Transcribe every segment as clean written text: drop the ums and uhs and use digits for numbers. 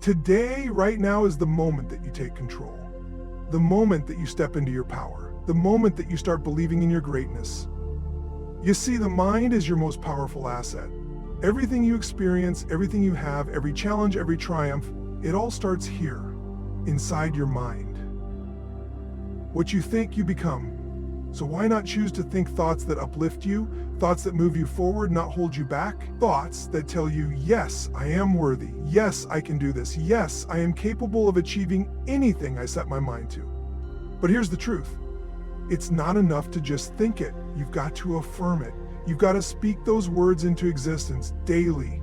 Today, right now, is the moment that you take control. The moment that you step into your power. The moment that you start believing in your greatness. You see, the mind is your most powerful asset. Everything you experience, everything you have, every challenge, every triumph, it all starts here, inside your mind. What you think, you become. So why not choose to think thoughts that uplift you, thoughts that move you forward, not hold you back, thoughts that tell you, yes, I am worthy, yes, I can do this, yes, I am capable of achieving anything I set my mind to. But here's the truth. It's not enough to just think it. You've got to affirm it. You've got to speak those words into existence daily,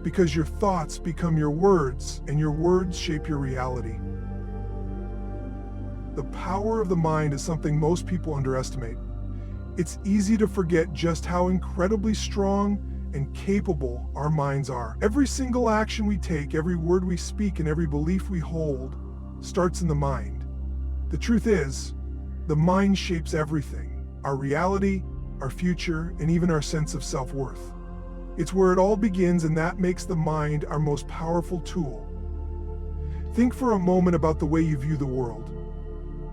because your thoughts become your words, and your words shape your reality. The power of the mind is something most people underestimate. It's easy to forget just how incredibly strong and capable our minds are. Every single action we take, every word we speak, and every belief we hold starts in the mind. The truth is, the mind shapes everything: our reality, our future, and even our sense of self-worth. It's where it all begins, and that makes the mind our most powerful tool. Think for a moment about the way you view the world.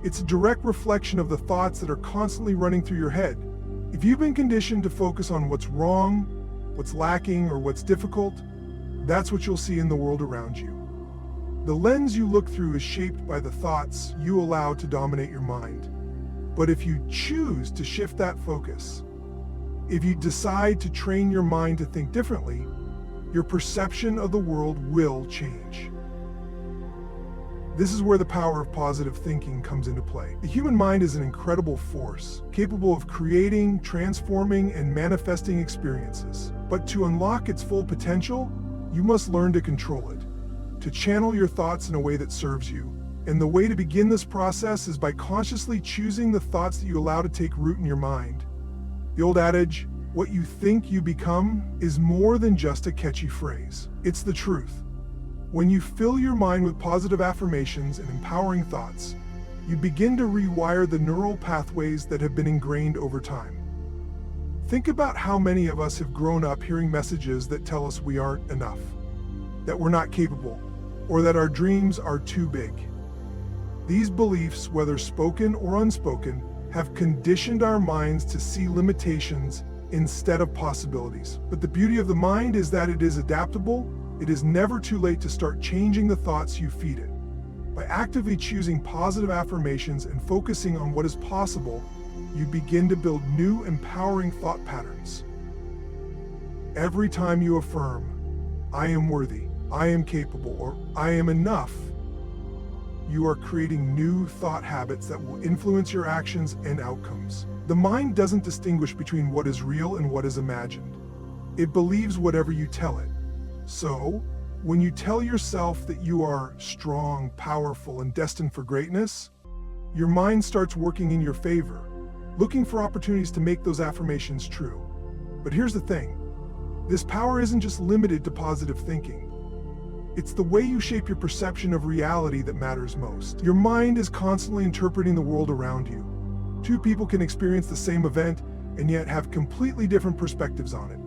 It's a direct reflection of the thoughts that are constantly running through your head. If you've been conditioned to focus on what's wrong, what's lacking, or what's difficult, that's what you'll see in the world around you. The lens you look through is shaped by the thoughts you allow to dominate your mind. But if you choose to shift that focus, if you decide to train your mind to think differently, your perception of the world will change. This is where the power of positive thinking comes into play. The human mind is an incredible force, capable of creating, transforming, and manifesting experiences. But to unlock its full potential, you must learn to control it, to channel your thoughts in a way that serves you. And the way to begin this process is by consciously choosing the thoughts that you allow to take root in your mind. The old adage, what you think you become, is more than just a catchy phrase. It's the truth. When you fill your mind with positive affirmations and empowering thoughts, you begin to rewire the neural pathways that have been ingrained over time. Think about how many of us have grown up hearing messages that tell us we aren't enough, that we're not capable, or that our dreams are too big. These beliefs, whether spoken or unspoken, have conditioned our minds to see limitations instead of possibilities. But the beauty of the mind is that it is adaptable. It is never too late to start changing the thoughts you feed it. By actively choosing positive affirmations and focusing on what is possible, you begin to build new, empowering thought patterns. Every time you affirm, I am worthy, I am capable, or I am enough, you are creating new thought habits that will influence your actions and outcomes. The mind doesn't distinguish between what is real and what is imagined. It believes whatever you tell it. So, when you tell yourself that you are strong, powerful, and destined for greatness, your mind starts working in your favor, looking for opportunities to make those affirmations true. But here's the thing. This power isn't just limited to positive thinking. It's the way you shape your perception of reality that matters most. Your mind is constantly interpreting the world around you. Two people can experience the same event and yet have completely different perspectives on it.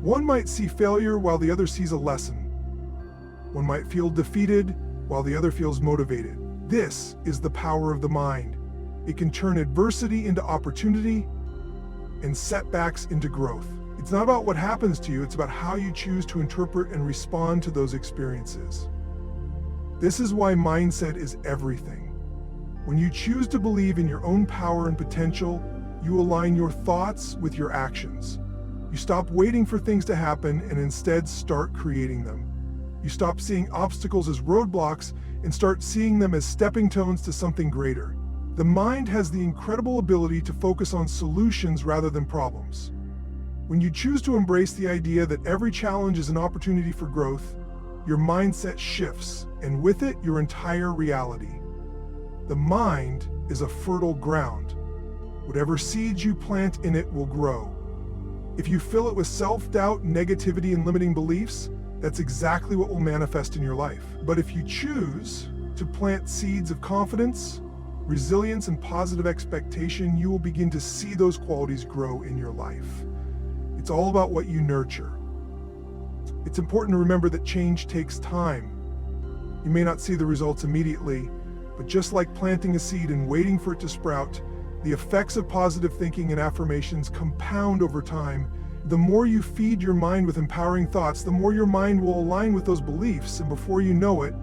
One might see failure while the other sees a lesson. One might feel defeated while the other feels motivated. This is the power of the mind. It can turn adversity into opportunity and setbacks into growth. It's not about what happens to you, it's about how you choose to interpret and respond to those experiences. This is why mindset is everything. When you choose to believe in your own power and potential, you align your thoughts with your actions. You stop waiting for things to happen and instead start creating them. You stop seeing obstacles as roadblocks and start seeing them as stepping stones to something greater. The mind has the incredible ability to focus on solutions rather than problems. When you choose to embrace the idea that every challenge is an opportunity for growth, your mindset shifts, and with it, your entire reality. The mind is a fertile ground. Whatever seeds you plant in it will grow. If you fill it with self-doubt, negativity, and limiting beliefs, that's exactly what will manifest in your life. But if you choose to plant seeds of confidence, resilience, and positive expectation, you will begin to see those qualities grow in your life. It's all about what you nurture. It's important to remember that change takes time. You may not see the results immediately, but just like planting a seed and waiting for it to sprout, the effects of positive thinking and affirmations compound over time. The more you feed your mind with empowering thoughts, the more your mind will align with those beliefs, and before you know it,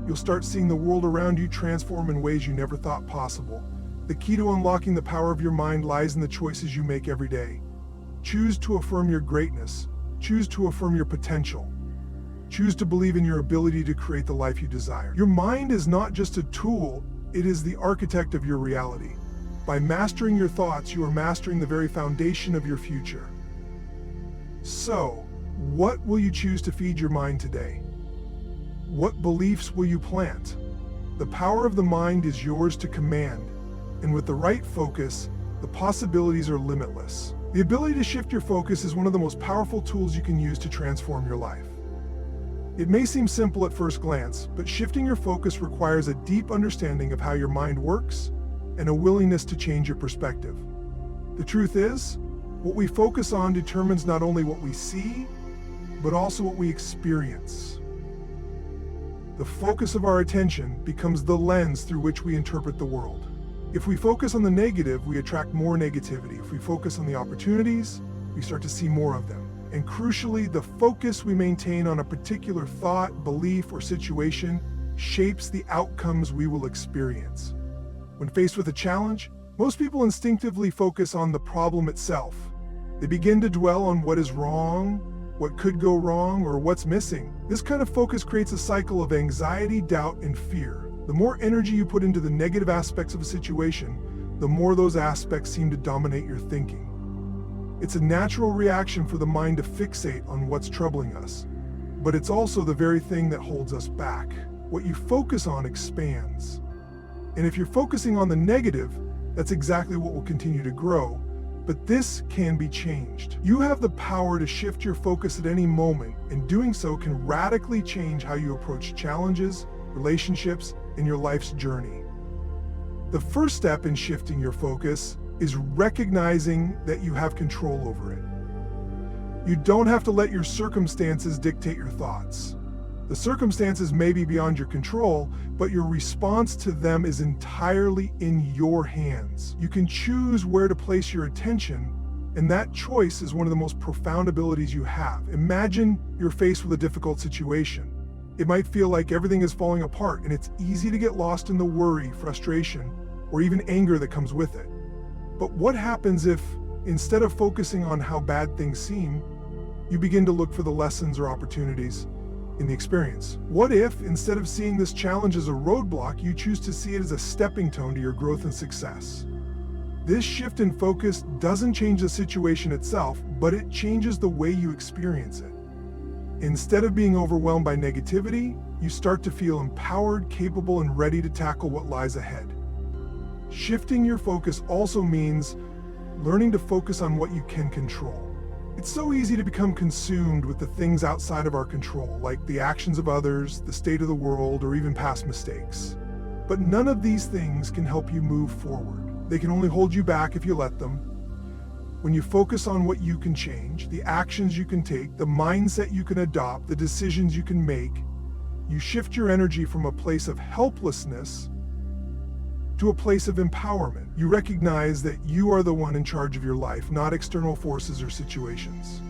you'll start seeing the world around you transform in ways you never thought possible. The key to unlocking the power of your mind lies in the choices you make every day. Choose to affirm your greatness. Choose to affirm your potential. Choose to believe in your ability to create the life you desire. Your mind is not just a tool, it is the architect of your reality. By mastering your thoughts, you are mastering the very foundation of your future. So, what will you choose to feed your mind today? What beliefs will you plant? The power of the mind is yours to command, and with the right focus, the possibilities are limitless. The ability to shift your focus is one of the most powerful tools you can use to transform your life. It may seem simple at first glance, but shifting your focus requires a deep understanding of how your mind works and a willingness to change your perspective. The truth is, what we focus on determines not only what we see, but also what we experience. The focus of our attention becomes the lens through which we interpret the world. If we focus on the negative, we attract more negativity. If we focus on the opportunities, we start to see more of them. And crucially, the focus we maintain on a particular thought, belief, or situation shapes the outcomes we will experience. When faced with a challenge, most people instinctively focus on the problem itself. They begin to dwell on what is wrong, what could go wrong, or what's missing. This kind of focus creates a cycle of anxiety, doubt, and fear. The more energy you put into the negative aspects of a situation, the more those aspects seem to dominate your thinking. It's a natural reaction for the mind to fixate on what's troubling us, but it's also the very thing that holds us back. What you focus on expands. And if you're focusing on the negative, that's exactly what will continue to grow. But this can be changed. You have the power to shift your focus at any moment, and doing so can radically change how you approach challenges, relationships, and your life's journey. The first step in shifting your focus is recognizing that you have control over it. You don't have to let your circumstances dictate your thoughts. The circumstances may be beyond your control, but your response to them is entirely in your hands. You can choose where to place your attention, and that choice is one of the most profound abilities you have. Imagine you're faced with a difficult situation. It might feel like everything is falling apart, and it's easy to get lost in the worry, frustration, or even anger that comes with it. But what happens if, instead of focusing on how bad things seem, you begin to look for the lessons or opportunities in the experience? What if, instead of seeing this challenge as a roadblock, you choose to see it as a stepping stone to your growth and success? This shift in focus doesn't change the situation itself, but it changes the way you experience it. Instead of being overwhelmed by negativity, you start to feel empowered, capable, and ready to tackle what lies ahead. Shifting your focus also means learning to focus on what you can control. It's so easy to become consumed with the things outside of our control, like the actions of others, the state of the world, or even past mistakes. But none of these things can help you move forward. They can only hold you back if you let them. When you focus on what you can change, the actions you can take, the mindset you can adopt, the decisions you can make, you shift your energy from a place of helplessness to a place of empowerment. You recognize that you are the one in charge of your life, not external forces or situations.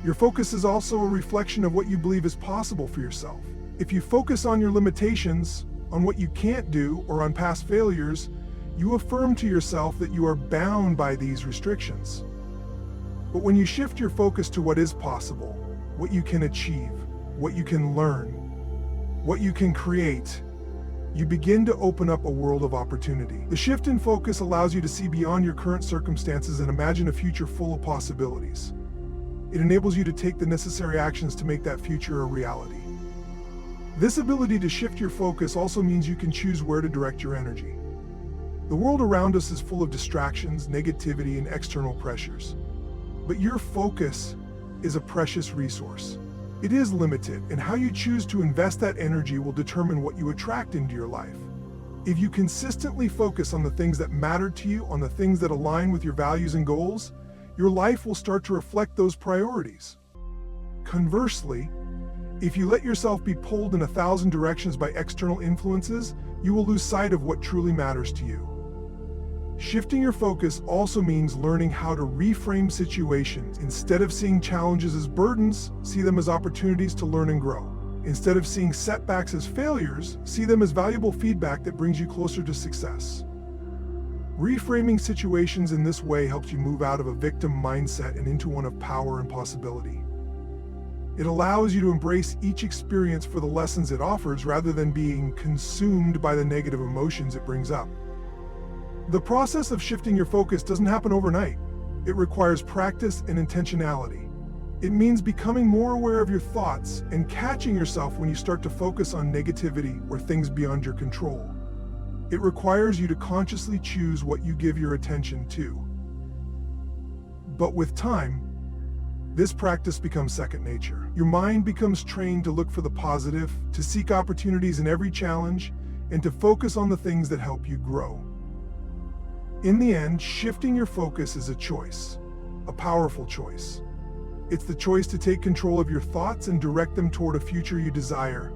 Your focus is also a reflection of what you believe is possible for yourself. If you focus on your limitations, on what you can't do, or on past failures, you affirm to yourself that you are bound by these restrictions. But when you shift your focus to what is possible, what you can achieve, what you can learn, what you can create, you begin to open up a world of opportunity. The shift in focus allows you to see beyond your current circumstances and imagine a future full of possibilities. It enables you to take the necessary actions to make that future a reality. This ability to shift your focus also means you can choose where to direct your energy. The world around us is full of distractions, negativity, and external pressures. But your focus is a precious resource. It is limited, and how you choose to invest that energy will determine what you attract into your life. If you consistently focus on the things that matter to you, on the things that align with your values and goals, your life will start to reflect those priorities. Conversely, If you let yourself be pulled in 1,000 directions by external influences, you will lose sight of what truly matters to you. Shifting your focus also means learning how to reframe situations. Instead of seeing challenges as burdens, see them as opportunities to learn and grow. Instead of seeing setbacks as failures, see them as valuable feedback that brings you closer to success. Reframing situations in this way helps you move out of a victim mindset and into one of power and possibility. It allows you to embrace each experience for the lessons it offers rather than being consumed by the negative emotions it brings up. The process of shifting your focus doesn't happen overnight. It requires practice and intentionality. It means becoming more aware of your thoughts and catching yourself when you start to focus on negativity or things beyond your control. It requires you to consciously choose what you give your attention to. But with time, this practice becomes second nature. Your mind becomes trained to look for the positive, to seek opportunities in every challenge, and to focus on the things that help you grow. In the end, shifting your focus is a choice, a powerful choice. It's the choice to take control of your thoughts and direct them toward a future you desire.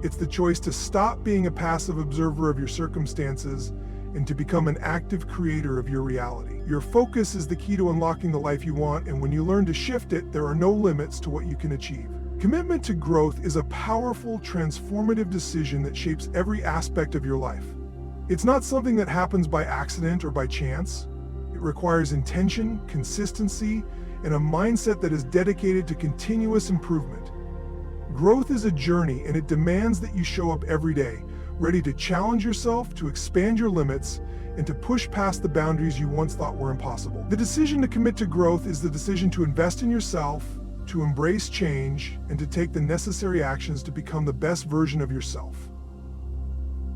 It's the choice to stop being a passive observer of your circumstances and to become an active creator of your reality. Your focus is the key to unlocking the life you want, and when you learn to shift it, there are no limits to what you can achieve. Commitment to growth is a powerful, transformative decision that shapes every aspect of your life. It's not something that happens by accident or by chance. It requires intention, consistency, and a mindset that is dedicated to continuous improvement. Growth is a journey, and it demands that you show up every day, ready to challenge yourself, to expand your limits, and to push past the boundaries you once thought were impossible. The decision to commit to growth is the decision to invest in yourself, to embrace change, and to take the necessary actions to become the best version of yourself.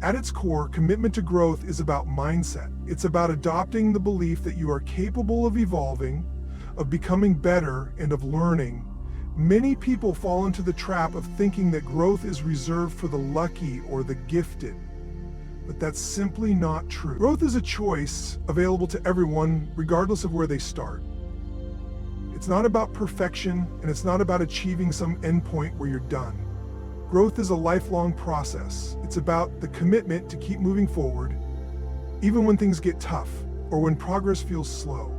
At its core, commitment to growth is about mindset. It's about adopting the belief that you are capable of evolving, of becoming better, and of learning. Many people fall into the trap of thinking that growth is reserved for the lucky or the gifted, but that's simply not true. Growth is a choice available to everyone, regardless of where they start. It's not about perfection, and it's not about achieving some endpoint where you're done. Growth is a lifelong process. It's about the commitment to keep moving forward, even when things get tough or when progress feels slow.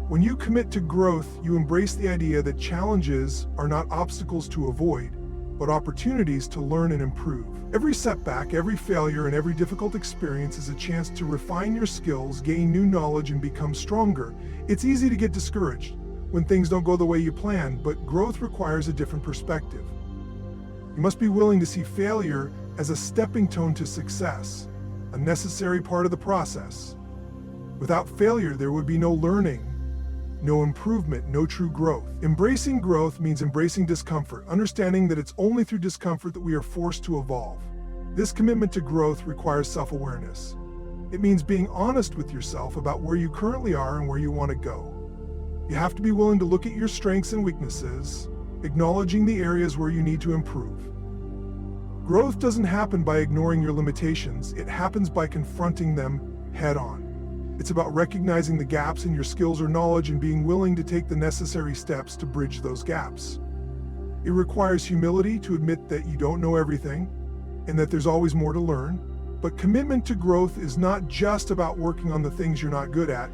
When you commit to growth, you embrace the idea that challenges are not obstacles to avoid, but opportunities to learn and improve. Every setback, every failure, and every difficult experience is a chance to refine your skills, gain new knowledge, and become stronger. It's easy to get discouraged when things don't go the way you planned, but growth requires a different perspective. You must be willing to see failure as a stepping stone to success, a necessary part of the process. Without failure, there would be no learning, no improvement, no true growth. Embracing growth means embracing discomfort, understanding that it's only through discomfort that we are forced to evolve. This commitment to growth requires self-awareness. It means being honest with yourself about where you currently are and where you want to go. You have to be willing to look at your strengths and weaknesses, acknowledging the areas where you need to improve. Growth doesn't happen by ignoring your limitations. It happens by confronting them head-on. It's about recognizing the gaps in your skills or knowledge and being willing to take the necessary steps to bridge those gaps. It requires humility to admit that you don't know everything and that there's always more to learn. But commitment to growth is not just about working on the things you're not good at.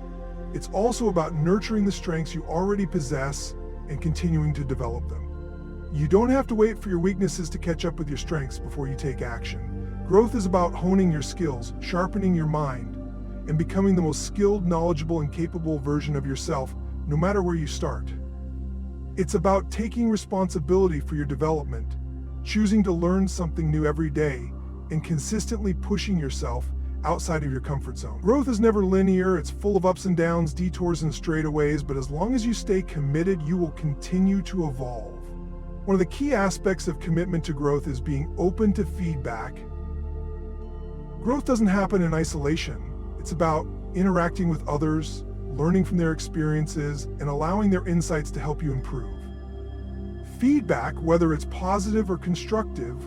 It's also about nurturing the strengths you already possess and continuing to develop them. You don't have to wait for your weaknesses to catch up with your strengths before you take action. Growth is about honing your skills, sharpening your mind, and becoming the most skilled, knowledgeable, and capable version of yourself, no matter where you start. It's about taking responsibility for your development, choosing to learn something new every day, and consistently pushing yourself outside of your comfort zone. Growth is never linear. It's full of ups and downs, detours, and straightaways, but as long as you stay committed, you will continue to evolve. One of the key aspects of commitment to growth is being open to feedback. Growth doesn't happen in isolation. It's about interacting with others, learning from their experiences, and allowing their insights to help you improve. Feedback, whether it's positive or constructive,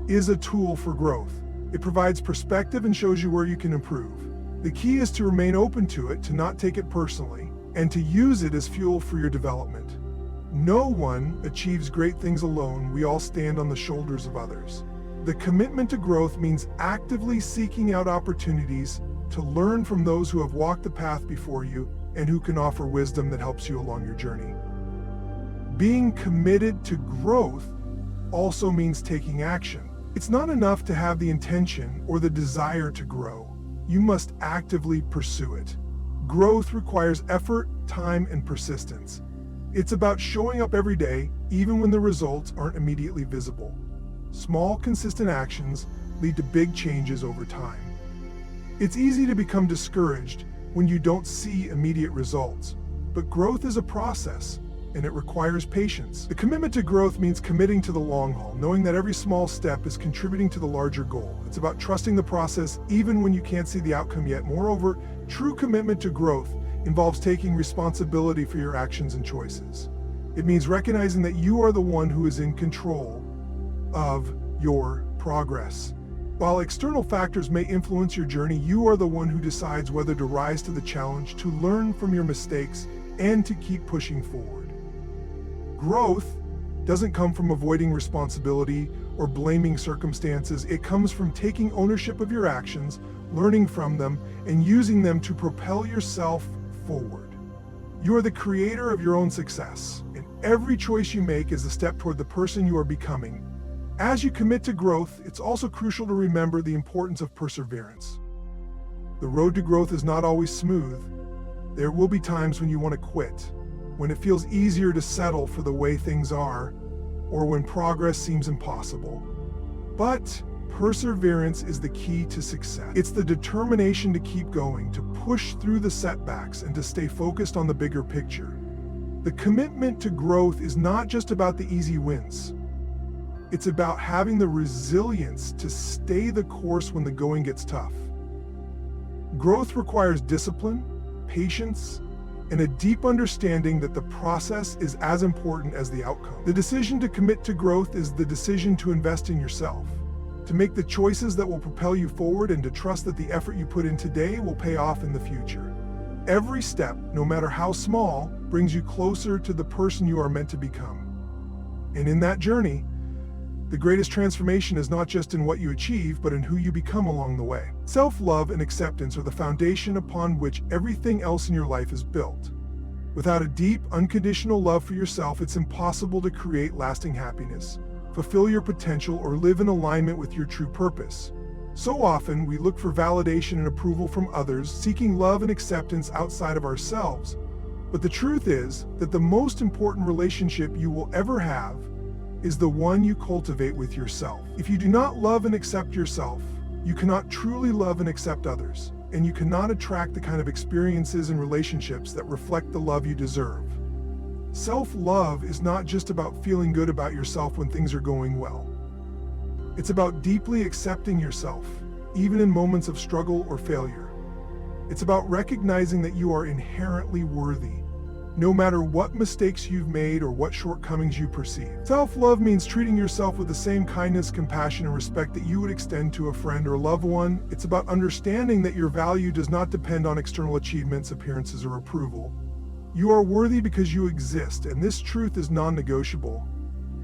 is a tool for growth. It provides perspective and shows you where you can improve. The key is to remain open to it, to not take it personally, and to use it as fuel for your development. No one achieves great things alone. We all stand on the shoulders of others. The commitment to growth means actively seeking out opportunities to learn from those who have walked the path before you and who can offer wisdom that helps you along your journey. Being committed to growth also means taking action. It's not enough to have the intention or the desire to grow. You must actively pursue it. Growth requires effort, time, and persistence. It's about showing up every day, even when the results aren't immediately visible. Small, consistent actions lead to big changes over time. It's easy to become discouraged when you don't see immediate results, but growth is a process, and it requires patience. The commitment to growth means committing to the long haul, knowing that every small step is contributing to the larger goal. It's about trusting the process even when you can't see the outcome yet. Moreover, true commitment to growth involves taking responsibility for your actions and choices. It means recognizing that you are the one who is in control of your progress. While external factors may influence your journey, you are the one who decides whether to rise to the challenge, to learn from your mistakes, and to keep pushing forward. Growth doesn't come from avoiding responsibility or blaming circumstances. It comes from taking ownership of your actions, learning from them, and using them to propel yourself forward. You are the creator of your own success, and every choice you make is a step toward the person you are becoming. As you commit to growth, it's also crucial to remember the importance of perseverance. The road to growth is not always smooth. There will be times when you want to quit, when it feels easier to settle for the way things are, or when progress seems impossible. But perseverance is the key to success. It's the determination to keep going, to push through the setbacks, and to stay focused on the bigger picture. The commitment to growth is not just about the easy wins. It's about having the resilience to stay the course when the going gets tough. Growth requires discipline, patience, and a deep understanding that the process is as important as the outcome. The decision to commit to growth is the decision to invest in yourself, to make the choices that will propel you forward, and to trust that the effort you put in today will pay off in the future. Every step, no matter how small, brings you closer to the person you are meant to become. And in that journey, the greatest transformation is not just in what you achieve, but in who you become along the way. Self-love and acceptance are the foundation upon which everything else in your life is built. Without a deep, unconditional love for yourself, it's impossible to create lasting happiness, fulfill your potential, or live in alignment with your true purpose. So often, we look for validation and approval from others, seeking love and acceptance outside of ourselves. But the truth is that the most important relationship you will ever have is the one you cultivate with yourself. If you do not love and accept yourself, you cannot truly love and accept others, and you cannot attract the kind of experiences and relationships that reflect the love you deserve. Self-love is not just about feeling good about yourself when things are going well. It's about deeply accepting yourself, even in moments of struggle or failure. It's about recognizing that you are inherently worthy, no matter what mistakes you've made or what shortcomings you perceive. Self-love means treating yourself with the same kindness, compassion, and respect that you would extend to a friend or loved one. It's about understanding that your value does not depend on external achievements, appearances, or approval. You are worthy because you exist, and this truth is non-negotiable.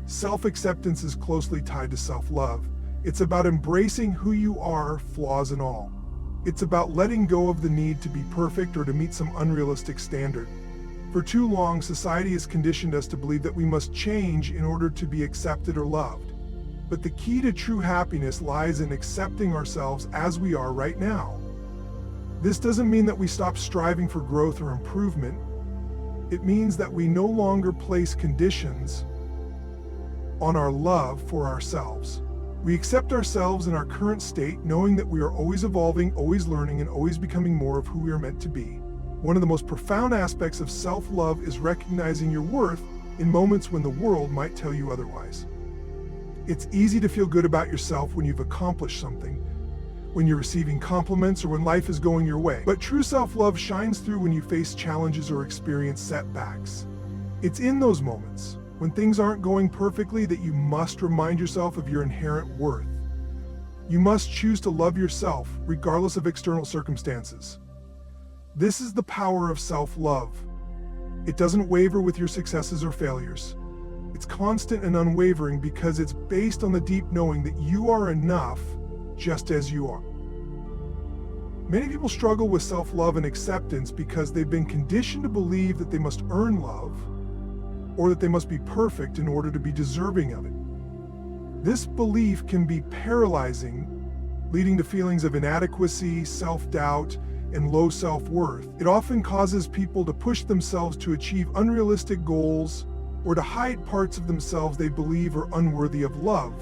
Self-acceptance is closely tied to self-love. It's about embracing who you are, flaws and all. It's about letting go of the need to be perfect or to meet some unrealistic standard. For too long, society has conditioned us to believe that we must change in order to be accepted or loved. But the key to true happiness lies in accepting ourselves as we are right now. This doesn't mean that we stop striving for growth or improvement. It means that we no longer place conditions on our love for ourselves. We accept ourselves in our current state, knowing that we are always evolving, always learning, and always becoming more of who we are meant to be. One of the most profound aspects of self-love is recognizing your worth in moments when the world might tell you otherwise. It's easy to feel good about yourself when you've accomplished something, when you're receiving compliments, or when life is going your way. But true self-love shines through when you face challenges or experience setbacks. It's in those moments, when things aren't going perfectly, that you must remind yourself of your inherent worth. You must choose to love yourself, regardless of external circumstances. This is the power of self-love. It doesn't waver with your successes or failures. It's constant and unwavering because it's based on the deep knowing that you are enough just as you are. Many people struggle with self-love and acceptance because they've been conditioned to believe that they must earn love or that they must be perfect in order to be deserving of it. This belief can be paralyzing, leading to feelings of inadequacy, self-doubt, and low self-worth. It often causes people to push themselves to achieve unrealistic goals or to hide parts of themselves they believe are unworthy of love.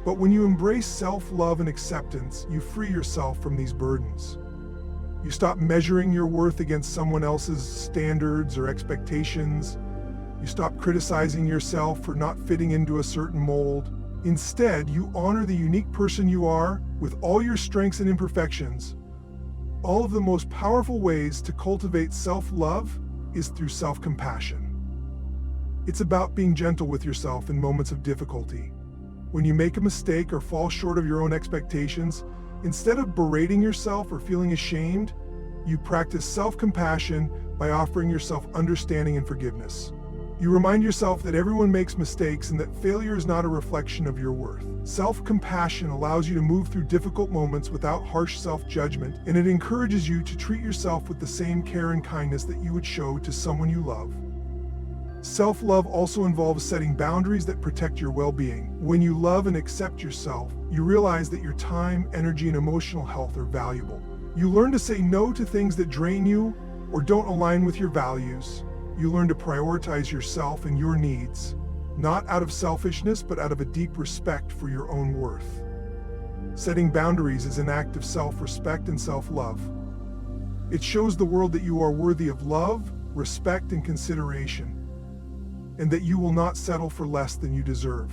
But when you embrace self-love and acceptance, you free yourself from these burdens. You stop measuring your worth against someone else's standards or expectations. You stop criticizing yourself for not fitting into a certain mold. Instead, you honor the unique person you are with all your strengths and imperfections. All of the most powerful ways to cultivate self-love is through self-compassion. It's about being gentle with yourself in moments of difficulty. When you make a mistake or fall short of your own expectations, instead of berating yourself or feeling ashamed, you practice self-compassion by offering yourself understanding and forgiveness. You remind yourself that everyone makes mistakes and that failure is not a reflection of your worth. Self-compassion allows you to move through difficult moments without harsh self-judgment, and it encourages you to treat yourself with the same care and kindness that you would show to someone you love. Self-love also involves setting boundaries that protect your well-being. When you love and accept yourself, you realize that your time, energy, and emotional health are valuable. You learn to say no to things that drain you or don't align with your values. You learn to prioritize yourself and your needs, not out of selfishness, but out of a deep respect for your own worth. Setting boundaries is an act of self-respect and self-love. It shows the world that you are worthy of love, respect, and consideration, and that you will not settle for less than you deserve.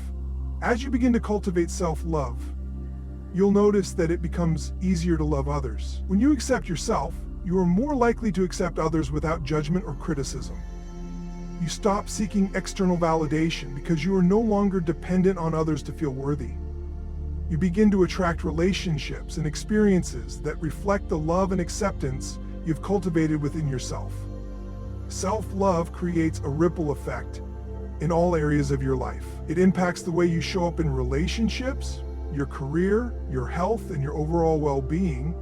As you begin to cultivate self-love, you'll notice that it becomes easier to love others. When you accept yourself, you are more likely to accept others without judgment or criticism. You stop seeking external validation because you are no longer dependent on others to feel worthy. You begin to attract relationships and experiences that reflect the love and acceptance you've cultivated within yourself. Self-love creates a ripple effect in all areas of your life. It impacts the way you show up in relationships, your career, your health, and your overall well-being.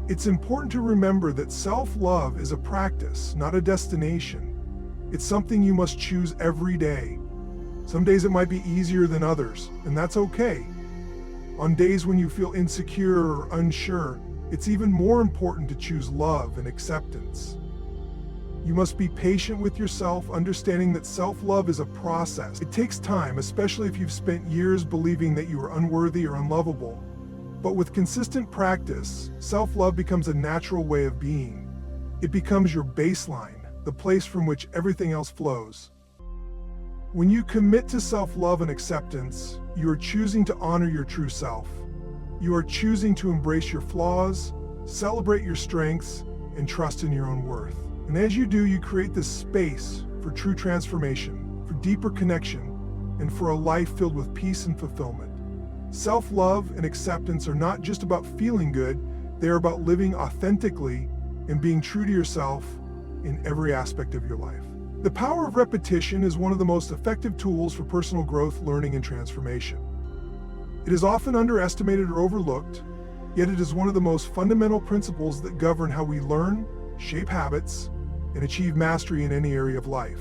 It's important to remember that self-love is a practice, not a destination. It's something you must choose every day. Some days it might be easier than others, and that's okay. On days when you feel insecure or unsure, it's even more important to choose love and acceptance. You must be patient with yourself, understanding that self-love is a process. It takes time, especially if you've spent years believing that you are unworthy or unlovable. But with consistent practice, self-love becomes a natural way of being. It becomes your baseline, the place from which everything else flows. When you commit to self-love and acceptance, you are choosing to honor your true self. You are choosing to embrace your flaws, celebrate your strengths, and trust in your own worth. And as you do, you create this space for true transformation, for deeper connection, and for a life filled with peace and fulfillment. Self-love and acceptance are not just about feeling good, they are about living authentically and being true to yourself in every aspect of your life. The power of repetition is one of the most effective tools for personal growth, learning, and transformation. It is often underestimated or overlooked, yet it is one of the most fundamental principles that govern how we learn, shape habits, and achieve mastery in any area of life.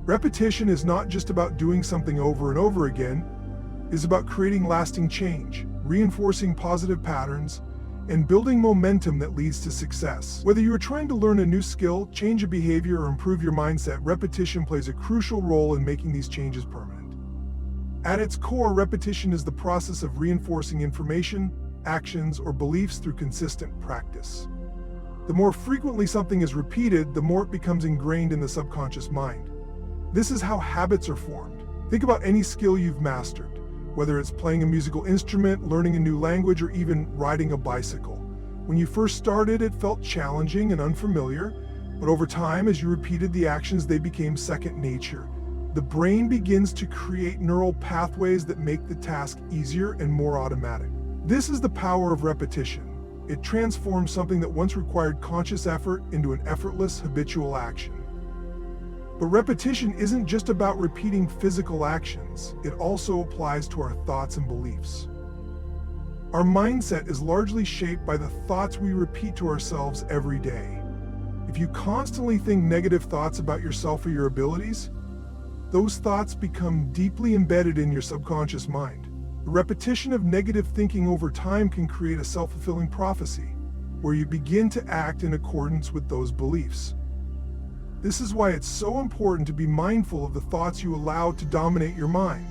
Repetition is not just about doing something over and over again, it is about creating lasting change, reinforcing positive patterns, and building momentum that leads to success. Whether you are trying to learn a new skill, change a behavior, or improve your mindset, repetition plays a crucial role in making these changes permanent. At its core, repetition is the process of reinforcing information, actions, or beliefs through consistent practice. The more frequently something is repeated, the more it becomes ingrained in the subconscious mind. This is how habits are formed. Think about any skill you've mastered. Whether it's playing a musical instrument, learning a new language, or even riding a bicycle. When you first started, it felt challenging and unfamiliar, but over time, as you repeated the actions, they became second nature. The brain begins to create neural pathways that make the task easier and more automatic. This is the power of repetition. It transforms something that once required conscious effort into an effortless, habitual action. But repetition isn't just about repeating physical actions. It also applies to our thoughts and beliefs. Our mindset is largely shaped by the thoughts we repeat to ourselves every day. If you constantly think negative thoughts about yourself or your abilities, those thoughts become deeply embedded in your subconscious mind. The repetition of negative thinking over time can create a self-fulfilling prophecy, where you begin to act in accordance with those beliefs. This is why it's so important to be mindful of the thoughts you allow to dominate your mind.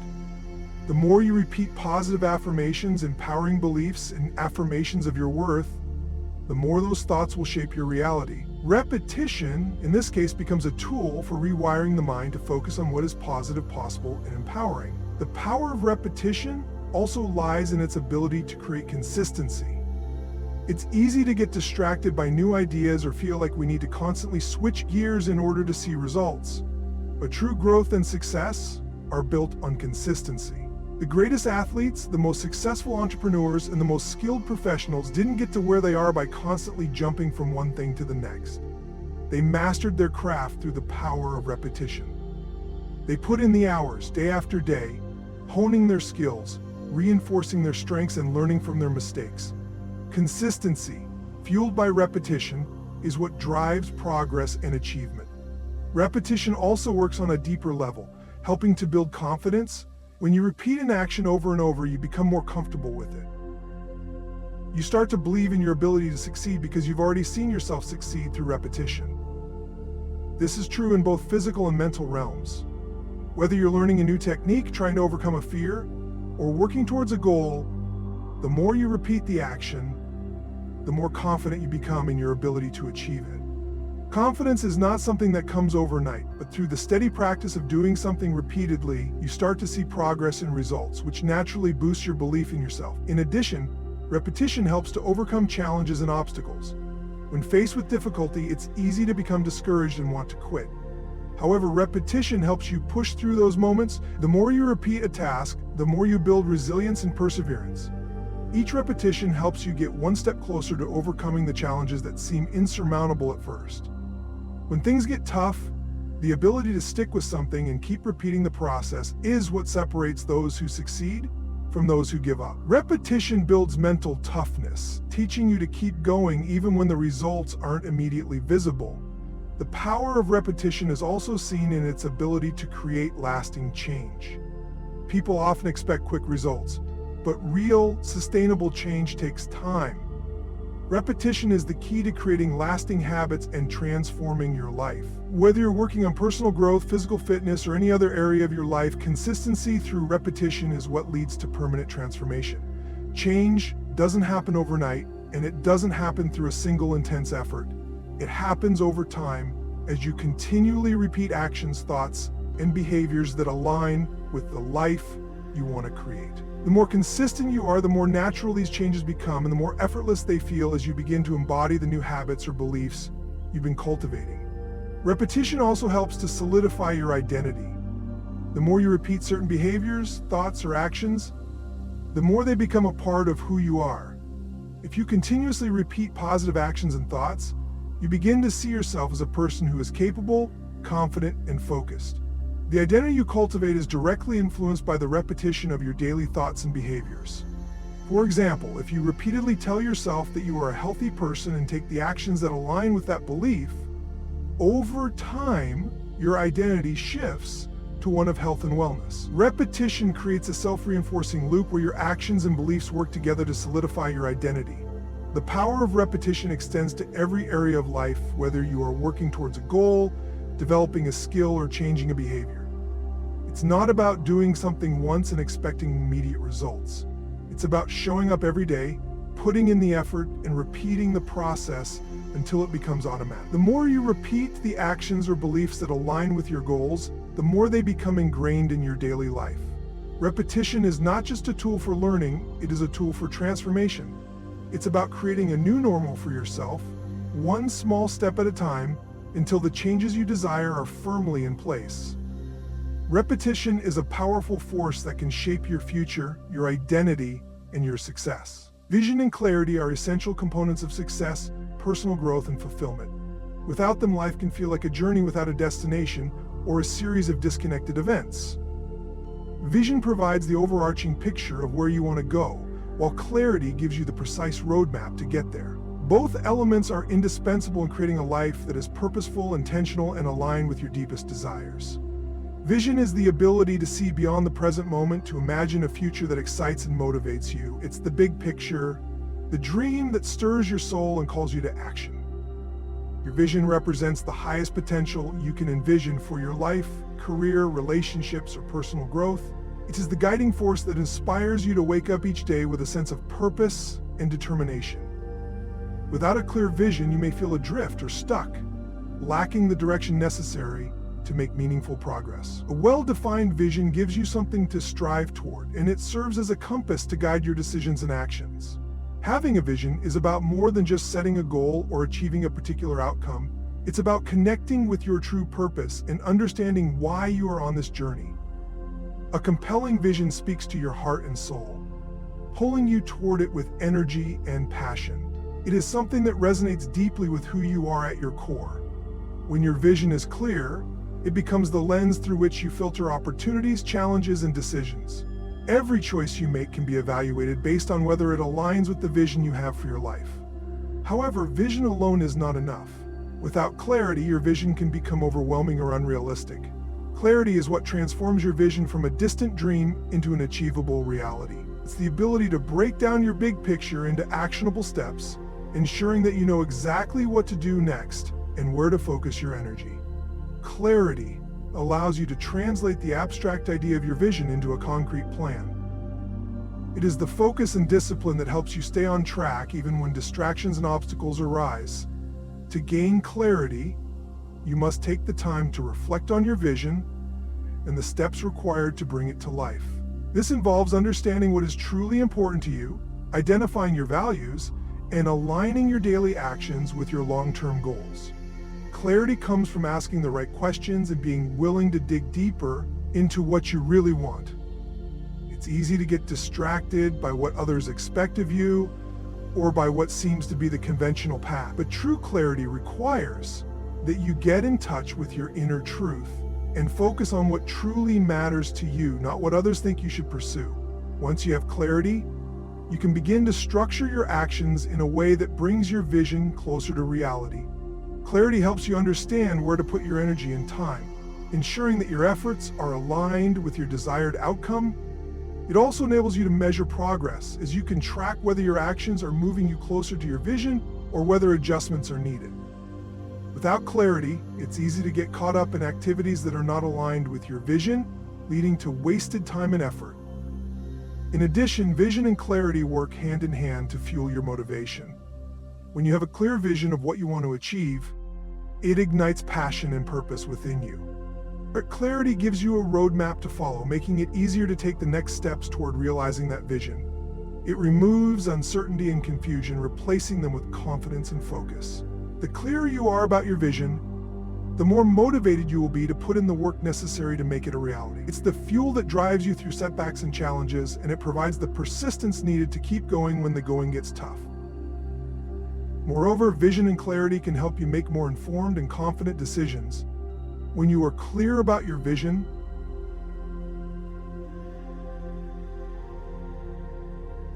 The more you repeat positive affirmations, empowering beliefs, and affirmations of your worth, the more those thoughts will shape your reality. Repetition, in this case, becomes a tool for rewiring the mind to focus on what is positive, possible, and empowering. The power of repetition also lies in its ability to create consistency. It's easy to get distracted by new ideas or feel like we need to constantly switch gears in order to see results. But true growth and success are built on consistency. The greatest athletes, the most successful entrepreneurs, and the most skilled professionals didn't get to where they are by constantly jumping from one thing to the next. They mastered their craft through the power of repetition. They put in the hours, day after day, honing their skills, reinforcing their strengths, and learning from their mistakes. Consistency, fueled by repetition, is what drives progress and achievement. Repetition also works on a deeper level, helping to build confidence. When you repeat an action over and over, you become more comfortable with it. You start to believe in your ability to succeed because you've already seen yourself succeed through repetition. This is true in both physical and mental realms. Whether you're learning a new technique, trying to overcome a fear, or working towards a goal, the more you repeat the action, the more confident you become in your ability to achieve it. Confidence is not something that comes overnight, but through the steady practice of doing something repeatedly, you start to see progress and results, which naturally boosts your belief in yourself. In addition, repetition helps to overcome challenges and obstacles. When faced with difficulty, it's easy to become discouraged and want to quit. However, repetition helps you push through those moments. The more you repeat a task, the more you build resilience and perseverance. Each repetition helps you get one step closer to overcoming the challenges that seem insurmountable at first. When things get tough, the ability to stick with something and keep repeating the process is what separates those who succeed from those who give up. Repetition builds mental toughness, teaching you to keep going even when the results aren't immediately visible. The power of repetition is also seen in its ability to create lasting change. People often expect quick results, but real, sustainable change takes time. Repetition is the key to creating lasting habits and transforming your life. Whether you're working on personal growth, physical fitness, or any other area of your life, consistency through repetition is what leads to permanent transformation. Change doesn't happen overnight, and it doesn't happen through a single intense effort. It happens over time as you continually repeat actions, thoughts, and behaviors that align with the life you want to create. The more consistent you are, the more natural these changes become, and the more effortless they feel as you begin to embody the new habits or beliefs you've been cultivating. Repetition also helps to solidify your identity. The more you repeat certain behaviors, thoughts, or actions, the more they become a part of who you are. If you continuously repeat positive actions and thoughts, you begin to see yourself as a person who is capable, confident, and focused. The identity you cultivate is directly influenced by the repetition of your daily thoughts and behaviors. For example, if you repeatedly tell yourself that you are a healthy person and take the actions that align with that belief, over time, your identity shifts to one of health and wellness. Repetition creates a self-reinforcing loop where your actions and beliefs work together to solidify your identity. The power of repetition extends to every area of life, whether you are working towards a goal, developing a skill, or changing a behavior. It's not about doing something once and expecting immediate results. It's about showing up every day, putting in the effort, and repeating the process until it becomes automatic. The more you repeat the actions or beliefs that align with your goals, the more they become ingrained in your daily life. Repetition is not just a tool for learning, it is a tool for transformation. It's about creating a new normal for yourself, one small step at a time, until the changes you desire are firmly in place. Repetition is a powerful force that can shape your future, your identity, and your success. Vision and clarity are essential components of success, personal growth, and fulfillment. Without them, life can feel like a journey without a destination, or a series of disconnected events. Vision provides the overarching picture of where you want to go, while clarity gives you the precise roadmap to get there. Both elements are indispensable in creating a life that is purposeful, intentional, and aligned with your deepest desires. Vision is the ability to see beyond the present moment, to imagine a future that excites and motivates you. It's the big picture, the dream that stirs your soul and calls you to action. Your vision represents the highest potential you can envision for your life, career, relationships, or personal growth. It is the guiding force that inspires you to wake up each day with a sense of purpose and determination. Without a clear vision, you may feel adrift or stuck, lacking the direction necessary to make meaningful progress. A well-defined vision gives you something to strive toward, and it serves as a compass to guide your decisions and actions. Having a vision is about more than just setting a goal or achieving a particular outcome. It's about connecting with your true purpose and understanding why you are on this journey. A compelling vision speaks to your heart and soul, pulling you toward it with energy and passion. It is something that resonates deeply with who you are at your core. When your vision is clear, it becomes the lens through which you filter opportunities, challenges, and decisions. Every choice you make can be evaluated based on whether it aligns with the vision you have for your life. However, vision alone is not enough. Without clarity, your vision can become overwhelming or unrealistic. Clarity is what transforms your vision from a distant dream into an achievable reality. It's the ability to break down your big picture into actionable steps, ensuring that you know exactly what to do next and where to focus your energy. Clarity allows you to translate the abstract idea of your vision into a concrete plan. It is the focus and discipline that helps you stay on track even when distractions and obstacles arise. To gain clarity, you must take the time to reflect on your vision and the steps required to bring it to life. This involves understanding what is truly important to you, identifying your values, and aligning your daily actions with your long-term goals. Clarity comes from asking the right questions and being willing to dig deeper into what you really want. It's easy to get distracted by what others expect of you or by what seems to be the conventional path. But true clarity requires that you get in touch with your inner truth and focus on what truly matters to you, not what others think you should pursue. Once you have clarity, you can begin to structure your actions in a way that brings your vision closer to reality. Clarity helps you understand where to put your energy and time, ensuring that your efforts are aligned with your desired outcome. It also enables you to measure progress, as you can track whether your actions are moving you closer to your vision or whether adjustments are needed. Without clarity, it's easy to get caught up in activities that are not aligned with your vision, leading to wasted time and effort. In addition, vision and clarity work hand in hand to fuel your motivation. When you have a clear vision of what you want to achieve, it ignites passion and purpose within you. But clarity gives you a roadmap to follow, making it easier to take the next steps toward realizing that vision. It removes uncertainty and confusion, replacing them with confidence and focus. The clearer you are about your vision, the more motivated you will be to put in the work necessary to make it a reality. It's the fuel that drives you through setbacks and challenges, and it provides the persistence needed to keep going when the going gets tough. Moreover, vision and clarity can help you make more informed and confident decisions. When you are clear about your vision,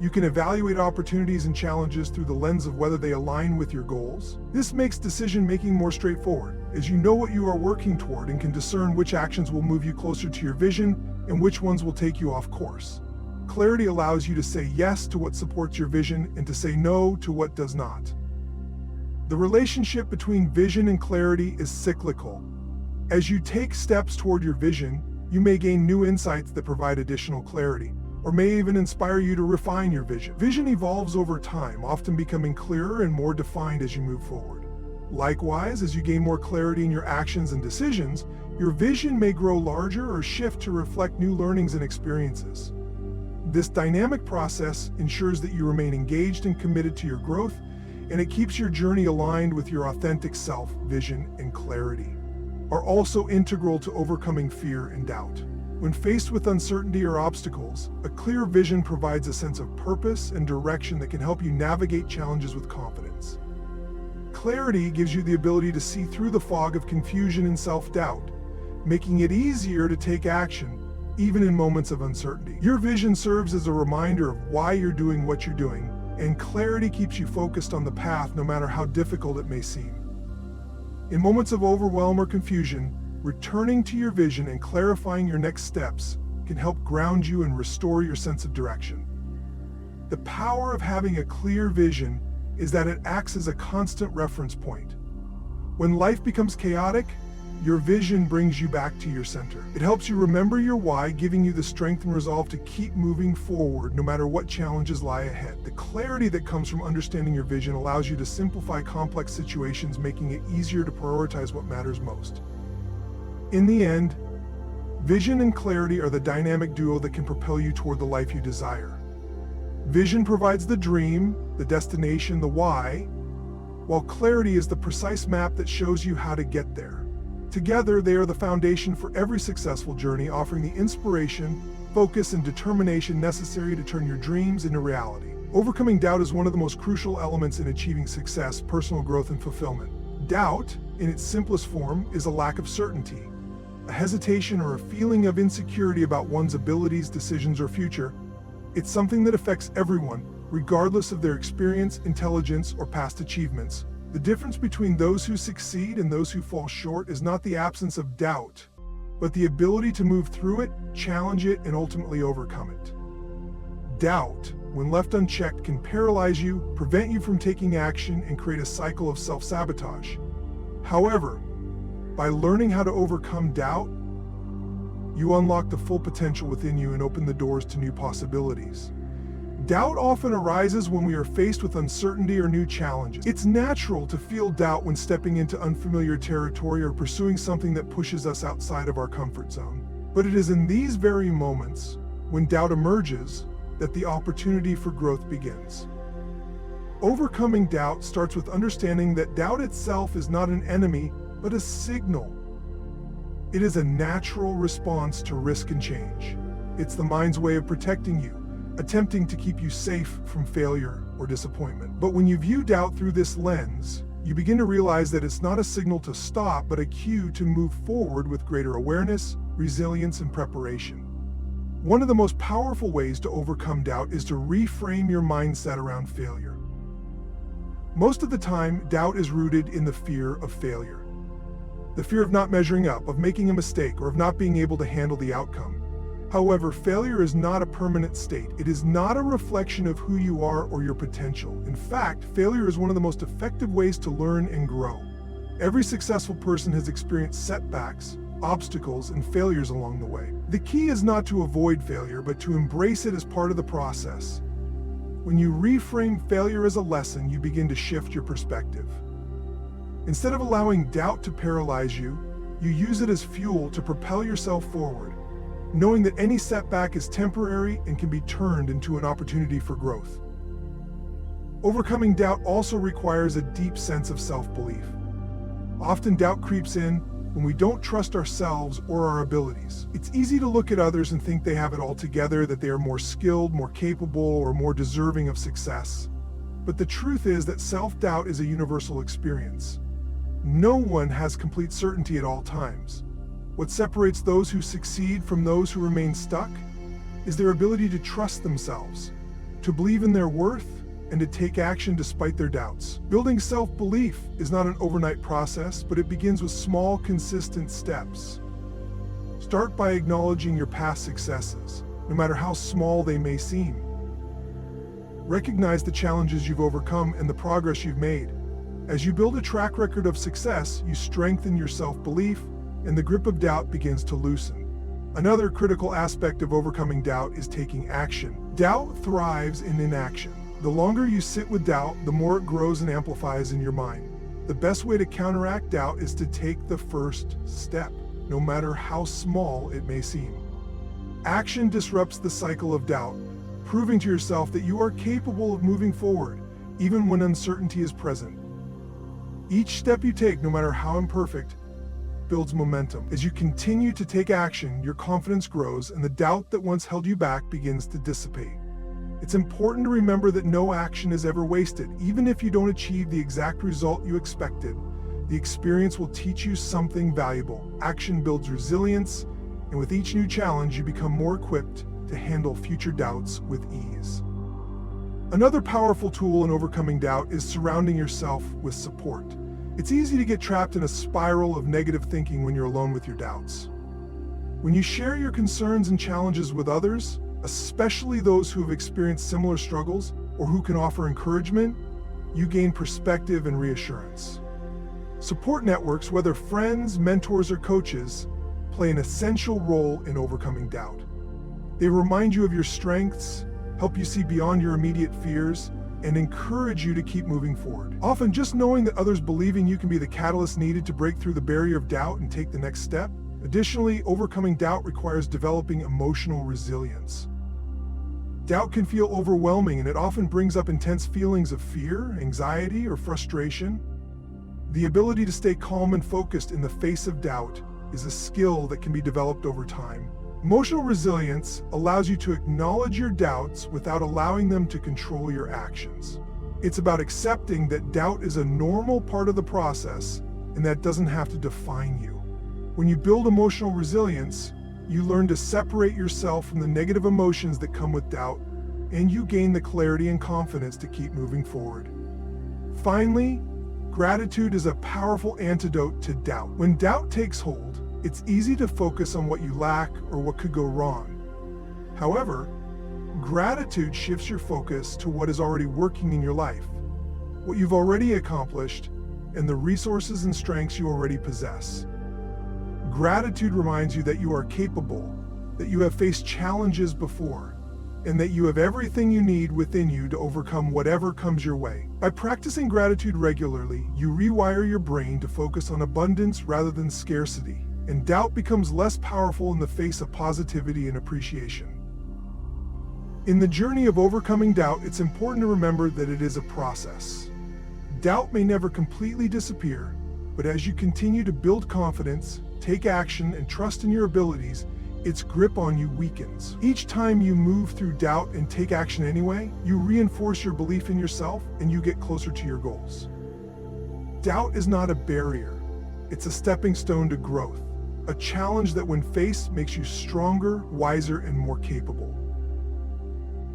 you can evaluate opportunities and challenges through the lens of whether they align with your goals. This makes decision-making more straightforward, as you know what you are working toward and can discern which actions will move you closer to your vision and which ones will take you off course. Clarity allows you to say yes to what supports your vision and to say no to what does not. The relationship between vision and clarity is cyclical. As you take steps toward your vision, you may gain new insights that provide additional clarity, or may even inspire you to refine your vision. Vision evolves over time, often becoming clearer and more defined as you move forward. Likewise, as you gain more clarity in your actions and decisions, your vision may grow larger or shift to reflect new learnings and experiences. This dynamic process ensures that you remain engaged and committed to your growth, and it keeps your journey aligned with your authentic self. Vision and clarity are also integral to overcoming fear and doubt. When faced with uncertainty or obstacles, a clear vision provides a sense of purpose and direction that can help you navigate challenges with confidence. Clarity gives you the ability to see through the fog of confusion and self-doubt, making it easier to take action, even in moments of uncertainty. Your vision serves as a reminder of why you're doing what you're doing, and clarity keeps you focused on the path no matter how difficult it may seem. In moments of overwhelm or confusion, returning to your vision and clarifying your next steps can help ground you and restore your sense of direction. The power of having a clear vision is that it acts as a constant reference point. When life becomes chaotic, your vision brings you back to your center. It helps you remember your why, giving you the strength and resolve to keep moving forward no matter what challenges lie ahead. The clarity that comes from understanding your vision allows you to simplify complex situations, making it easier to prioritize what matters most. In the end, vision and clarity are the dynamic duo that can propel you toward the life you desire. Vision provides the dream, the destination, the why, while clarity is the precise map that shows you how to get there. Together, they are the foundation for every successful journey, offering the inspiration, focus, and determination necessary to turn your dreams into reality. Overcoming doubt is one of the most crucial elements in achieving success, personal growth, and fulfillment. Doubt, in its simplest form, is a lack of certainty, a hesitation or a feeling of insecurity about one's abilities, decisions, or future. It's something that affects everyone, regardless of their experience, intelligence, or past achievements. The difference between those who succeed and those who fall short is not the absence of doubt, but the ability to move through it, challenge it, and ultimately overcome it. Doubt, when left unchecked, can paralyze you, prevent you from taking action, and create a cycle of self-sabotage. However, by learning how to overcome doubt, you unlock the full potential within you and open the doors to new possibilities. Doubt often arises when we are faced with uncertainty or new challenges. It's natural to feel doubt when stepping into unfamiliar territory or pursuing something that pushes us outside of our comfort zone. But it is in these very moments, when doubt emerges, that the opportunity for growth begins. Overcoming doubt starts with understanding that doubt itself is not an enemy, but a signal. It is a natural response to risk and change. It's the mind's way of protecting you, attempting to keep you safe from failure or disappointment. But when you view doubt through this lens, you begin to realize that it's not a signal to stop, but a cue to move forward with greater awareness, resilience, and preparation. One of the most powerful ways to overcome doubt is to reframe your mindset around failure. Most of the time, doubt is rooted in the fear of failure. The fear of not measuring up, of making a mistake, or of not being able to handle the outcome. However, failure is not a permanent state. It is not a reflection of who you are or your potential. In fact, failure is one of the most effective ways to learn and grow. Every successful person has experienced setbacks, obstacles, and failures along the way. The key is not to avoid failure, but to embrace it as part of the process. When you reframe failure as a lesson, you begin to shift your perspective. Instead of allowing doubt to paralyze you, you use it as fuel to propel yourself forward, knowing that any setback is temporary and can be turned into an opportunity for growth. Overcoming doubt also requires a deep sense of self-belief. Often doubt creeps in when we don't trust ourselves or our abilities. It's easy to look at others and think they have it all together, that they are more skilled, more capable, or more deserving of success. But the truth is that self-doubt is a universal experience. No one has complete certainty at all times. What separates those who succeed from those who remain stuck is their ability to trust themselves, to believe in their worth, and to take action despite their doubts. Building self-belief is not an overnight process, but it begins with small, consistent steps. Start by acknowledging your past successes, no matter how small they may seem. Recognize the challenges you've overcome and the progress you've made. As you build a track record of success, you strengthen your self-belief, and the grip of doubt begins to loosen. Another critical aspect of overcoming doubt is taking action. Doubt thrives in inaction. The longer you sit with doubt, the more it grows and amplifies in your mind. The best way to counteract doubt is to take the first step, no matter how small it may seem. Action disrupts the cycle of doubt, proving to yourself that you are capable of moving forward, even when uncertainty is present. Each step you take, no matter how imperfect, builds momentum. As you continue to take action, your confidence grows and the doubt that once held you back begins to dissipate. It's important to remember that no action is ever wasted. Even if you don't achieve the exact result you expected, The experience will teach you something valuable. Action builds resilience, and with each new challenge, you become more equipped to handle future doubts with ease. Another powerful tool in overcoming doubt is surrounding yourself with support. It's easy to get trapped in a spiral of negative thinking when you're alone with your doubts. When you share your concerns and challenges with others, especially those who have experienced similar struggles or who can offer encouragement, you gain perspective and reassurance. Support networks, whether friends, mentors, or coaches, play an essential role in overcoming doubt. They remind you of your strengths, help you see beyond your immediate fears, and encourage you to keep moving forward. Often, just knowing that others believe in you can be the catalyst needed to break through the barrier of doubt and take the next step. Additionally, overcoming doubt requires developing emotional resilience. Doubt can feel overwhelming, and it often brings up intense feelings of fear, anxiety, or frustration. The ability to stay calm and focused in the face of doubt is a skill that can be developed over time. Emotional resilience allows you to acknowledge your doubts without allowing them to control your actions. It's about accepting that doubt is a normal part of the process and that doesn't have to define you. When you build emotional resilience, you learn to separate yourself from the negative emotions that come with doubt, and you gain the clarity and confidence to keep moving forward. Finally, gratitude is a powerful antidote to doubt. When doubt takes hold, it's easy to focus on what you lack or what could go wrong. However, gratitude shifts your focus to what is already working in your life, what you've already accomplished, and the resources and strengths you already possess. Gratitude reminds you that you are capable, that you have faced challenges before, and that you have everything you need within you to overcome whatever comes your way. By practicing gratitude regularly, you rewire your brain to focus on abundance rather than scarcity, and doubt becomes less powerful in the face of positivity and appreciation. In the journey of overcoming doubt, it's important to remember that it is a process. Doubt may never completely disappear, but as you continue to build confidence, take action, and trust in your abilities, its grip on you weakens. Each time you move through doubt and take action anyway, you reinforce your belief in yourself and you get closer to your goals. Doubt is not a barrier. It's a stepping stone to growth, a challenge that when faced makes you stronger, wiser, and more capable.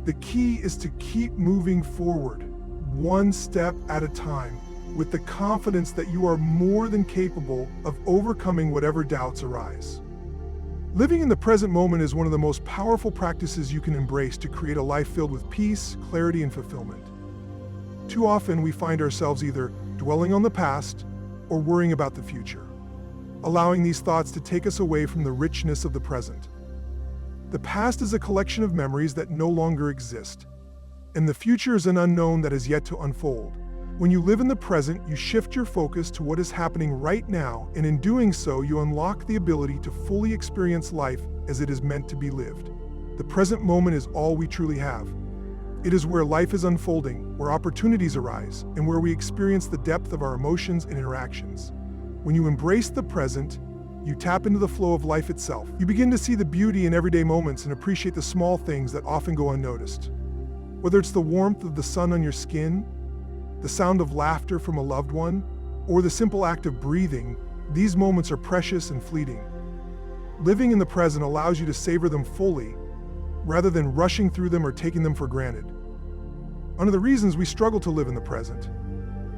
The key is to keep moving forward, one step at a time, with the confidence that you are more than capable of overcoming whatever doubts arise. Living in the present moment is one of the most powerful practices you can embrace to create a life filled with peace, clarity, and fulfillment. Too often we find ourselves either dwelling on the past or worrying about the future, allowing these thoughts to take us away from the richness of the present. The past is a collection of memories that no longer exist, and the future is an unknown that is yet to unfold. When you live in the present, you shift your focus to what is happening right now, and in doing so, you unlock the ability to fully experience life as it is meant to be lived. The present moment is all we truly have. It is where life is unfolding, where opportunities arise, and where we experience the depth of our emotions and interactions. When you embrace the present, you tap into the flow of life itself. You begin to see the beauty in everyday moments and appreciate the small things that often go unnoticed. Whether it's the warmth of the sun on your skin, the sound of laughter from a loved one, or the simple act of breathing, these moments are precious and fleeting. Living in the present allows you to savor them fully, rather than rushing through them or taking them for granted. One of the reasons we struggle to live in the present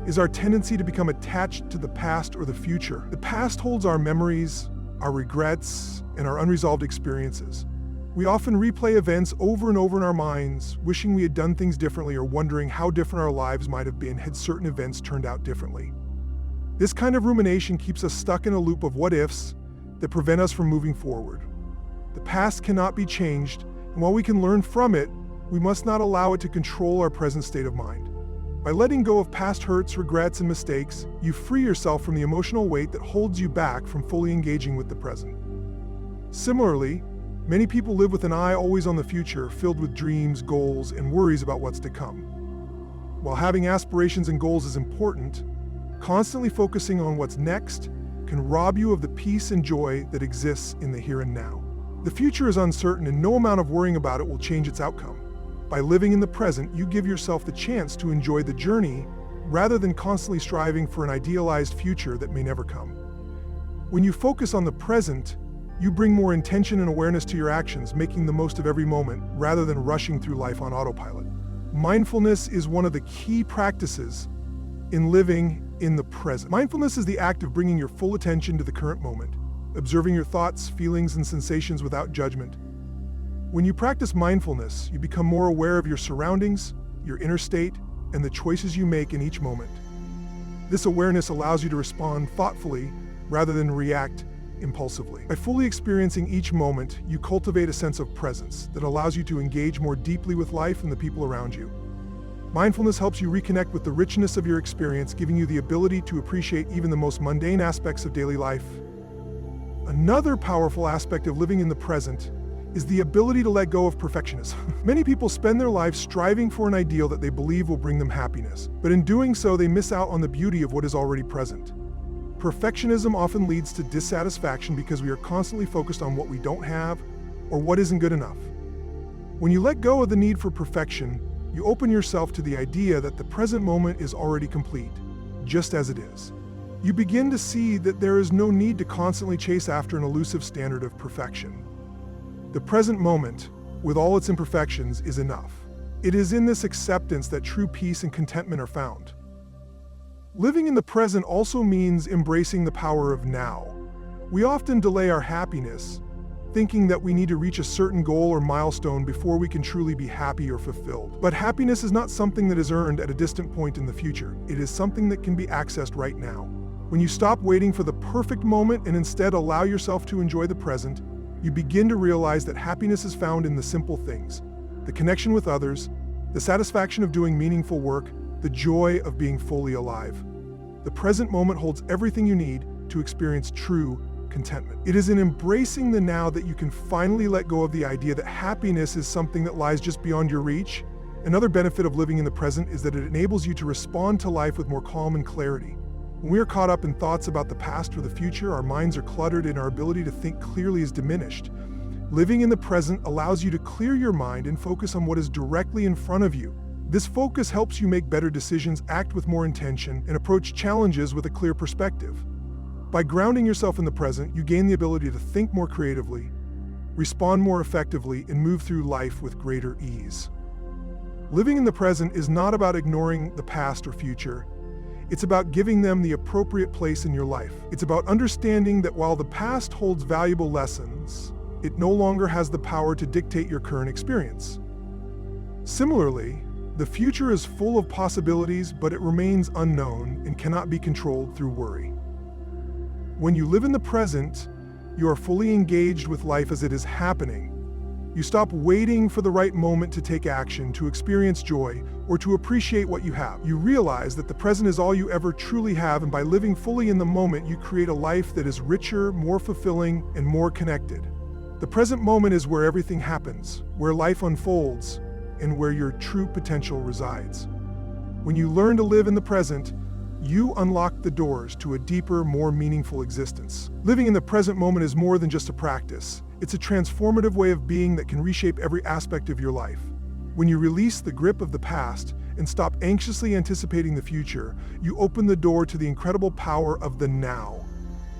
is our tendency to become attached to the past or the future. The past holds our memories, our regrets, and our unresolved experiences. We often replay events over and over in our minds, wishing we had done things differently or wondering how different our lives might have been had certain events turned out differently. This kind of rumination keeps us stuck in a loop of what-ifs that prevent us from moving forward. The past cannot be changed, and while we can learn from it, we must not allow it to control our present state of mind. By letting go of past hurts, regrets, and mistakes, you free yourself from the emotional weight that holds you back from fully engaging with the present. Similarly, many people live with an eye always on the future, filled with dreams, goals, and worries about what's to come. While having aspirations and goals is important, constantly focusing on what's next can rob you of the peace and joy that exists in the here and now. The future is uncertain, and no amount of worrying about it will change its outcome. By living in the present, you give yourself the chance to enjoy the journey rather than constantly striving for an idealized future that may never come. When you focus on the present, you bring more intention and awareness to your actions, making the most of every moment rather than rushing through life on autopilot. Mindfulness is one of the key practices in living in the present. Mindfulness is the act of bringing your full attention to the current moment, observing your thoughts, feelings, and sensations without judgment. When you practice mindfulness, you become more aware of your surroundings, your inner state, and the choices you make in each moment. This awareness allows you to respond thoughtfully rather than react impulsively. By fully experiencing each moment, you cultivate a sense of presence that allows you to engage more deeply with life and the people around you. Mindfulness helps you reconnect with the richness of your experience, giving you the ability to appreciate even the most mundane aspects of daily life. Another powerful aspect of living in the present is the ability to let go of perfectionism. Many people spend their lives striving for an ideal that they believe will bring them happiness, but in doing so, they miss out on the beauty of what is already present. Perfectionism often leads to dissatisfaction because we are constantly focused on what we don't have or what isn't good enough. When you let go of the need for perfection, you open yourself to the idea that the present moment is already complete, just as it is. You begin to see that there is no need to constantly chase after an elusive standard of perfection. The present moment, with all its imperfections, is enough. It is in this acceptance that true peace and contentment are found. Living in the present also means embracing the power of now. We often delay our happiness, thinking that we need to reach a certain goal or milestone before we can truly be happy or fulfilled. But happiness is not something that is earned at a distant point in the future. It is something that can be accessed right now. When you stop waiting for the perfect moment and instead allow yourself to enjoy the present, you begin to realize that happiness is found in the simple things: the connection with others, the satisfaction of doing meaningful work, the joy of being fully alive. The present moment holds everything you need to experience true contentment. It is in embracing the now that you can finally let go of the idea that happiness is something that lies just beyond your reach. Another benefit of living in the present is that it enables you to respond to life with more calm and clarity. When we are caught up in thoughts about the past or the future, our minds are cluttered and our ability to think clearly is diminished. Living in the present allows you to clear your mind and focus on what is directly in front of you. This focus helps you make better decisions, act with more intention, and approach challenges with a clear perspective. By grounding yourself in the present, you gain the ability to think more creatively, respond more effectively, and move through life with greater ease. Living in the present is not about ignoring the past or future. It's about giving them the appropriate place in your life. It's about understanding that while the past holds valuable lessons, it no longer has the power to dictate your current experience. Similarly, the future is full of possibilities, but it remains unknown and cannot be controlled through worry. When you live in the present, you are fully engaged with life as it is happening. You stop waiting for the right moment to take action, to experience joy, or to appreciate what you have. You realize that the present is all you ever truly have, and by living fully in the moment, you create a life that is richer, more fulfilling, and more connected. The present moment is where everything happens, where life unfolds, and where your true potential resides. When you learn to live in the present, you unlock the doors to a deeper, more meaningful existence. Living in the present moment is more than just a practice. It's a transformative way of being that can reshape every aspect of your life. When you release the grip of the past and stop anxiously anticipating the future, you open the door to the incredible power of the now.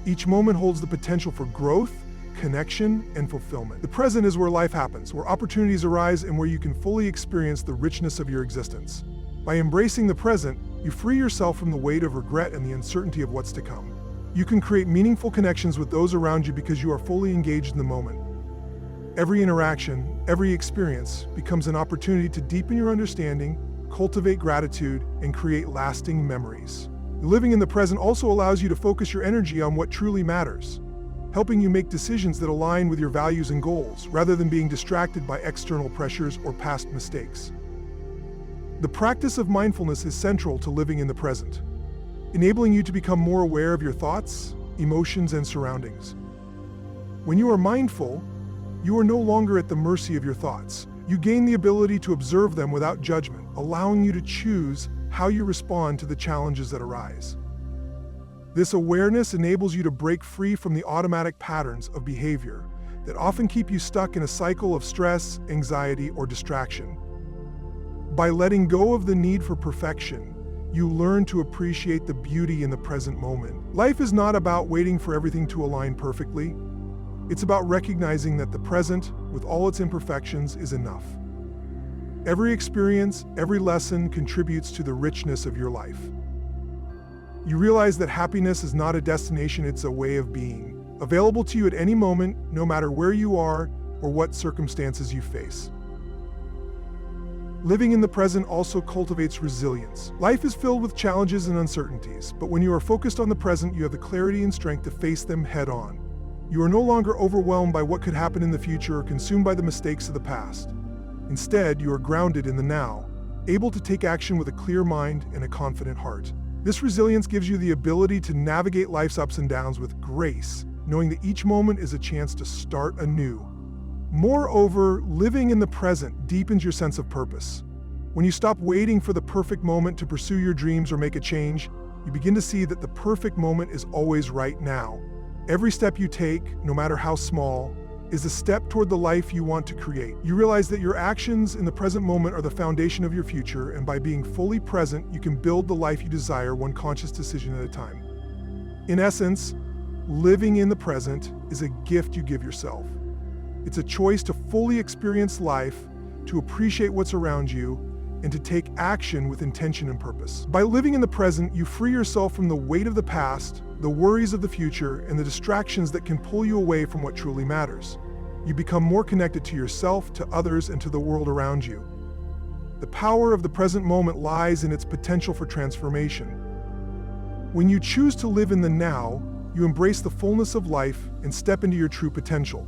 Each moment holds the potential for growth, connection, and fulfillment. The present is where life happens, where opportunities arise, and where you can fully experience the richness of your existence. By embracing the present, you free yourself from the weight of regret and the uncertainty of what's to come. You can create meaningful connections with those around you because you are fully engaged in the moment. Every interaction, every experience becomes an opportunity to deepen your understanding, cultivate gratitude, and create lasting memories. Living in the present also allows you to focus your energy on what truly matters, helping you make decisions that align with your values and goals, rather than being distracted by external pressures or past mistakes. The practice of mindfulness is central to living in the present, enabling you to become more aware of your thoughts, emotions, and surroundings. When you are mindful, you are no longer at the mercy of your thoughts. You gain the ability to observe them without judgment, allowing you to choose how you respond to the challenges that arise. This awareness enables you to break free from the automatic patterns of behavior that often keep you stuck in a cycle of stress, anxiety, or distraction. By letting go of the need for perfection, You learn to appreciate the beauty in the present moment. Life is not about waiting for everything to align perfectly. It's about recognizing that the present, with all its imperfections, is enough. Every experience, every lesson contributes to the richness of your life. You realize that happiness is not a destination, it's a way of being, available to you at any moment, no matter where you are or what circumstances you face. Living in the present also cultivates resilience. Life is filled with challenges and uncertainties, but when you are focused on the present, you have the clarity and strength to face them head on. You are no longer overwhelmed by what could happen in the future or consumed by the mistakes of the past. Instead, you are grounded in the now, able to take action with a clear mind and a confident heart. This resilience gives you the ability to navigate life's ups and downs with grace, knowing that each moment is a chance to start anew. Moreover, living in the present deepens your sense of purpose. When you stop waiting for the perfect moment to pursue your dreams or make a change, you begin to see that the perfect moment is always right now. Every step you take, no matter how small, is a step toward the life you want to create. You realize that your actions in the present moment are the foundation of your future, and by being fully present, you can build the life you desire one conscious decision at a time. In essence, living in the present is a gift you give yourself. It's a choice to fully experience life, to appreciate what's around you, and to take action with intention and purpose. By living in the present, you free yourself from the weight of the past, the worries of the future, and the distractions that can pull you away from what truly matters. You become more connected to yourself, to others, and to the world around you. The power of the present moment lies in its potential for transformation. When you choose to live in the now, you embrace the fullness of life and step into your true potential.